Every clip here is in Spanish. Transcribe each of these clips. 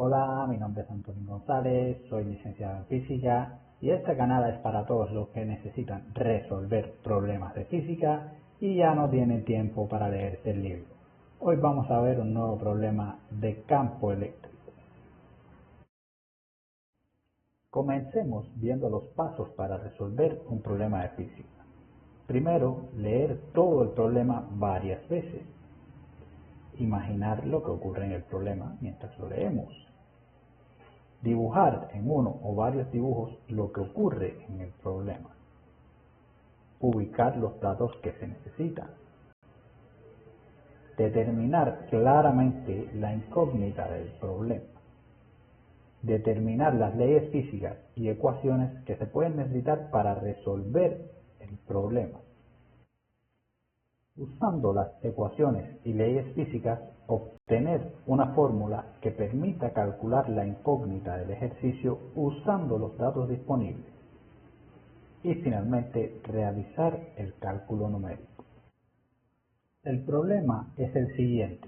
Hola, mi nombre es Antonio González, soy licenciado en física y este canal es para todos los que necesitan resolver problemas de física y ya no tienen tiempo para leerse el libro. Hoy vamos a ver un nuevo problema de campo eléctrico. Comencemos viendo los pasos para resolver un problema de física. Primero, leer todo el problema varias veces. Imaginar lo que ocurre en el problema mientras lo leemos. Dibujar en uno o varios dibujos lo que ocurre en el problema. Ubicar los datos que se necesitan. Determinar claramente la incógnita del problema. Determinar las leyes físicas y ecuaciones que se pueden necesitar para resolver el problema. Usando las ecuaciones y leyes físicas, obtener una fórmula que permita calcular la incógnita del ejercicio usando los datos disponibles. Y finalmente, realizar el cálculo numérico. El problema es el siguiente.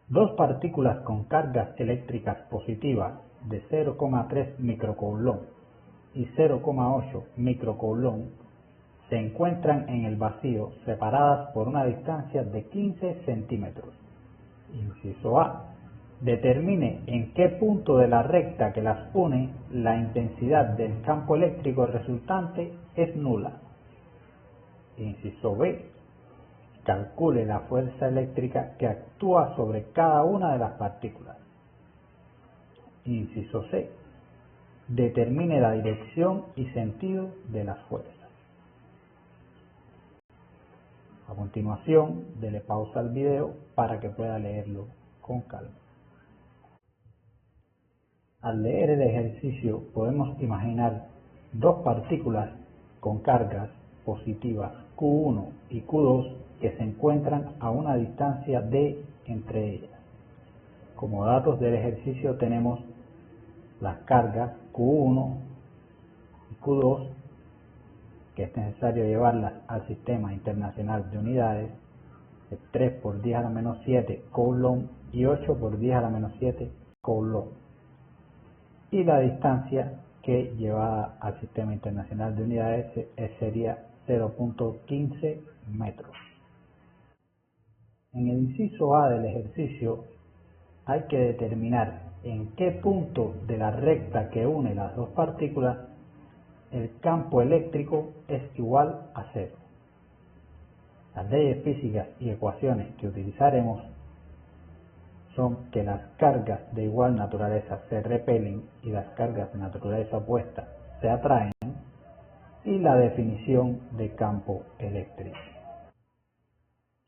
Dos partículas con cargas eléctricas positivas de 0,3 microcoulomb y 0,8 microcoulomb se encuentran en el vacío separadas por una distancia de 15 centímetros. Inciso A. Determine en qué punto de la recta que las une la intensidad del campo eléctrico resultante es nula. Inciso B. Calcule la fuerza eléctrica que actúa sobre cada una de las partículas. Inciso C. Determine la dirección y sentido de las fuerzas. A continuación, dele pausa al video para que pueda leerlo con calma. Al leer el ejercicio podemos imaginar dos partículas con cargas positivas Q1 y Q2 que se encuentran a una distancia d entre ellas. Como datos del ejercicio tenemos las cargas Q1 y Q2, que es necesario llevarlas al Sistema Internacional de Unidades, de 3 por 10 a la menos 7 coulomb y 8 por 10 a la menos 7 coulomb. Y la distancia que llevada al Sistema Internacional de Unidades sería 0.15 metros. En el inciso A del ejercicio hay que determinar en qué punto de la recta que une las dos partículas el campo eléctrico es igual a cero. Las leyes físicas y ecuaciones que utilizaremos son que las cargas de igual naturaleza se repelen y las cargas de naturaleza opuesta se atraen, y la definición de campo eléctrico.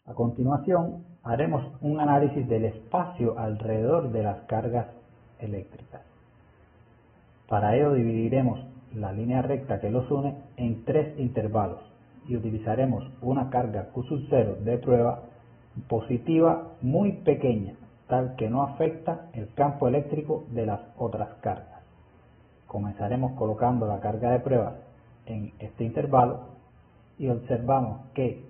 A continuación, haremos un análisis del espacio alrededor de las cargas eléctricas. Para ello dividiremos la línea recta que los une en tres intervalos y utilizaremos una carga Q0 de prueba positiva muy pequeña, tal que no afecta el campo eléctrico de las otras cargas. Comenzaremos colocando la carga de prueba en este intervalo y observamos que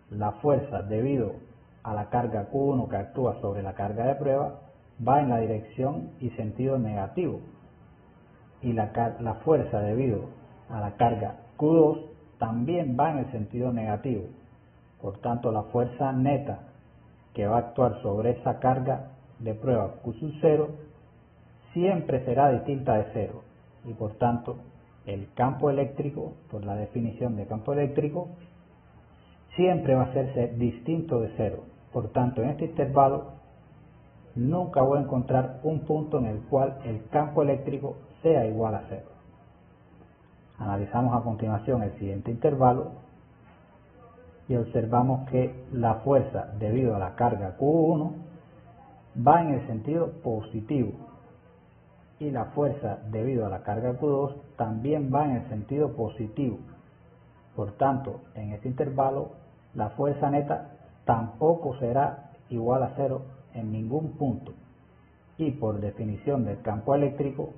la fuerza debido a la carga Q1 que actúa sobre la carga de prueba va en la dirección y sentido negativo, y la fuerza debido a la carga Q2 también va en el sentido negativo. Por tanto, la fuerza neta que va a actuar sobre esa carga de prueba Q0 siempre será distinta de cero, y por tanto el campo eléctrico, por la definición de campo eléctrico, siempre va a ser distinto de cero. Por tanto, en este intervalo nunca voy a encontrar un punto en el cual el campo eléctrico sea igual a cero. Analizamos a continuación el siguiente intervalo y observamos que la fuerza debido a la carga Q1 va en el sentido positivo y la fuerza debido a la carga Q2 también va en el sentido positivo. Por tanto, en este intervalo la fuerza neta tampoco será igual a cero en ningún punto, y por definición del campo eléctrico,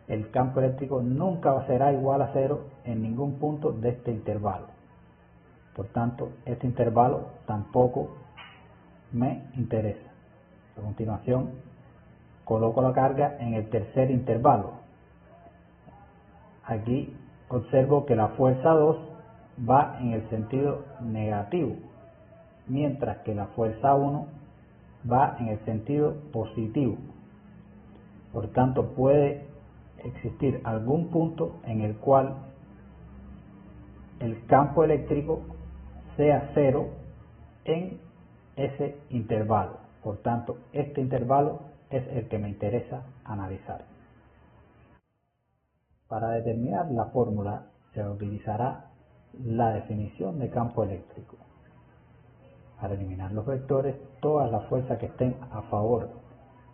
el campo eléctrico nunca será igual a cero en ningún punto de este intervalo. Por tanto, este intervalo tampoco me interesa. A continuación, coloco la carga en el tercer intervalo. Aquí observo que la fuerza 2 va en el sentido negativo, mientras que la fuerza 1 va en el sentido positivo. Por tanto, puede existir algún punto en el cual el campo eléctrico sea cero en ese intervalo. Por tanto, este intervalo es el que me interesa analizar. Para determinar la fórmula se utilizará la definición de campo eléctrico. Para eliminar los vectores, todas las fuerzas que estén a favor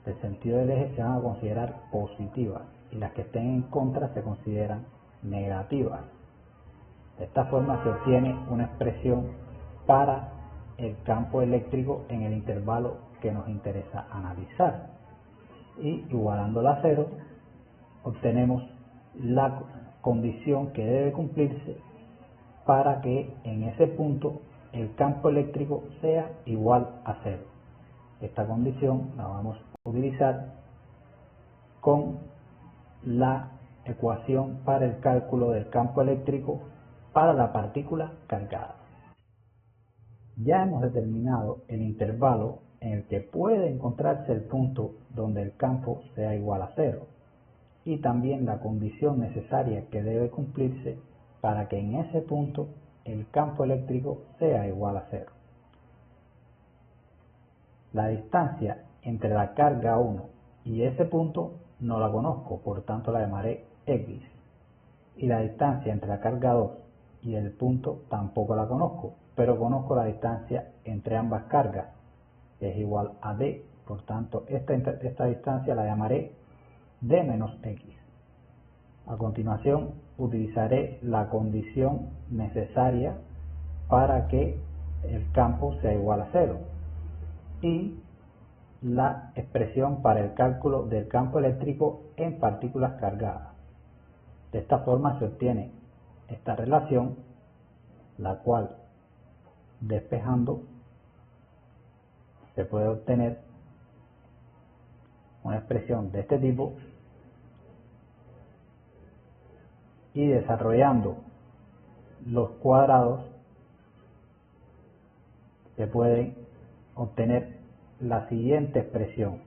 del sentido del eje se van a considerar positivas y las que estén en contra se consideran negativas. De esta forma se obtiene una expresión para el campo eléctrico en el intervalo que nos interesa analizar. Y igualándola a cero, obtenemos la condición que debe cumplirse para que en ese punto el campo eléctrico sea igual a cero. Esta condición la vamos a utilizar con la ecuación para el cálculo del campo eléctrico para la partícula cargada. Ya hemos determinado el intervalo en el que puede encontrarse el punto donde el campo sea igual a cero y también la condición necesaria que debe cumplirse para que en ese punto el campo eléctrico sea igual a cero. La distancia entre la carga 1 y ese punto no la conozco, por tanto la llamaré X. Y la distancia entre la carga 2 y el punto tampoco la conozco, pero conozco la distancia entre ambas cargas, que es igual a D. Por tanto, esta distancia la llamaré D menos X. A continuación, utilizaré la condición necesaria para que el campo sea igual a cero y la expresión para el cálculo del campo eléctrico en partículas cargadas. De esta forma se obtiene esta relación, la cual, despejando, se puede obtener una expresión de este tipo, y desarrollando los cuadrados se puede obtener la siguiente expresión.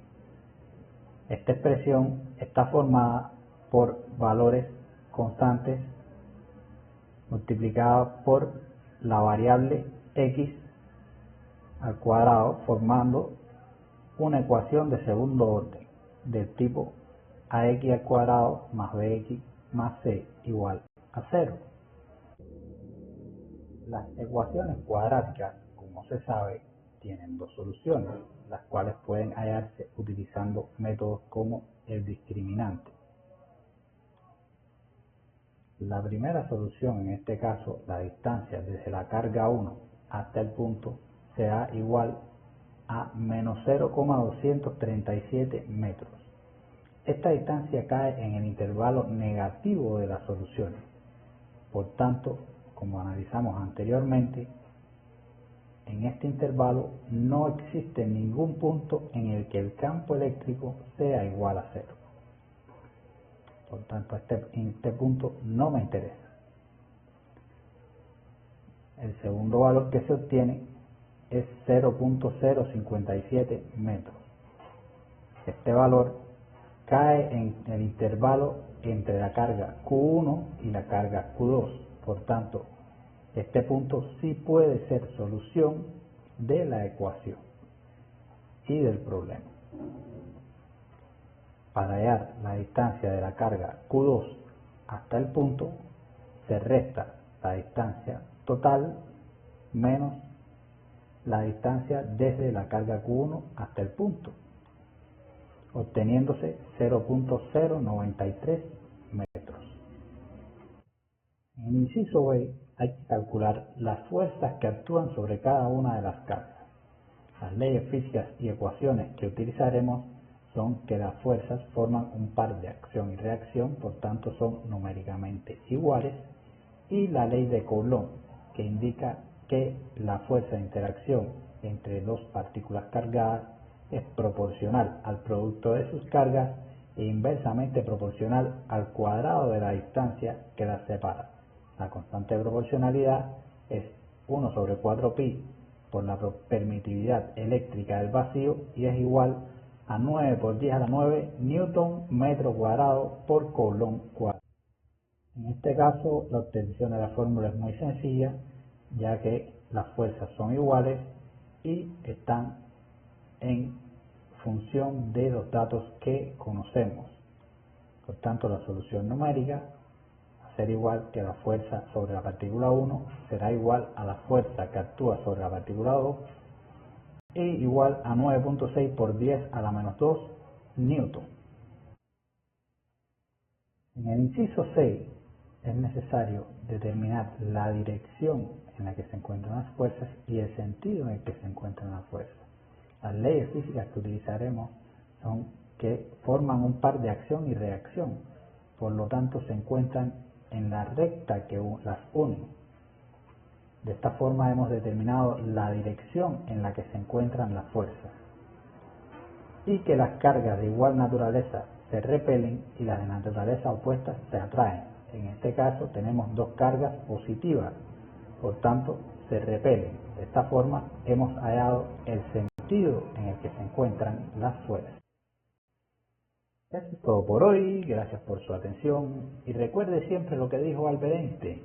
Esta expresión está formada por valores constantes multiplicados por la variable x al cuadrado, formando una ecuación de segundo orden del tipo ax al cuadrado más bx más c igual a 0. Las ecuaciones cuadráticas, como se sabe, tienen dos soluciones, las cuales pueden hallarse utilizando métodos como el discriminante. La primera solución, en este caso la distancia desde la carga 1 hasta el punto, será igual a menos 0,237 metros. Esta distancia cae en el intervalo negativo de las soluciones. Por tanto, como analizamos anteriormente, en este intervalo no existe ningún punto en el que el campo eléctrico sea igual a cero. Por tanto, en este punto no me interesa. El segundo valor que se obtiene es 0,057 metros. Este valor cae en el intervalo entre la carga Q1 y la carga Q2. Por tanto, este punto sí puede ser solución de la ecuación y del problema. Para hallar la distancia de la carga Q2 hasta el punto, se resta la distancia total menos la distancia desde la carga Q1 hasta el punto, obteniéndose 0,093 metros. En el inciso B hay que calcular las fuerzas que actúan sobre cada una de las cargas. Las leyes físicas y ecuaciones que utilizaremos son que las fuerzas forman un par de acción y reacción, por tanto son numéricamente iguales, y la ley de Coulomb, que indica que la fuerza de interacción entre dos partículas cargadas es proporcional al producto de sus cargas e inversamente proporcional al cuadrado de la distancia que las separa. La constante de proporcionalidad es 1 sobre 4pi por la permitividad eléctrica del vacío y es igual a 9 por 10 a la 9 newton metro cuadrado por coulomb cuadrado. En este caso, la obtención de la fórmula es muy sencilla, ya que las fuerzas son iguales y están en función de los datos que conocemos. Por tanto, la solución numérica, a ser igual que la fuerza sobre la partícula 1, será igual a la fuerza que actúa sobre la partícula 2 e igual a 9.6 por 10 a la menos 2 newton. En el inciso 6 es necesario determinar la dirección en la que se encuentran las fuerzas y el sentido en el que se encuentran las fuerzas. Las leyes físicas que utilizaremos son que forman un par de acción y reacción, por lo tanto se encuentran en la recta que las une. De esta forma hemos determinado la dirección en la que se encuentran las fuerzas y que las cargas de igual naturaleza se repelen y las de naturaleza opuesta se atraen. En este caso tenemos dos cargas positivas, por tanto se repelen. De esta forma hemos hallado el sentido en el que se encuentran las fuerzas. Eso es todo por hoy, gracias por su atención y recuerde siempre lo que dijo Albert Einstein: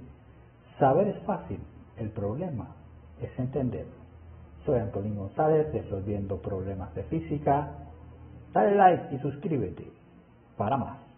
saber es fácil, el problema es entender. Soy Antolín González, resolviendo problemas de física. Dale like y suscríbete para más.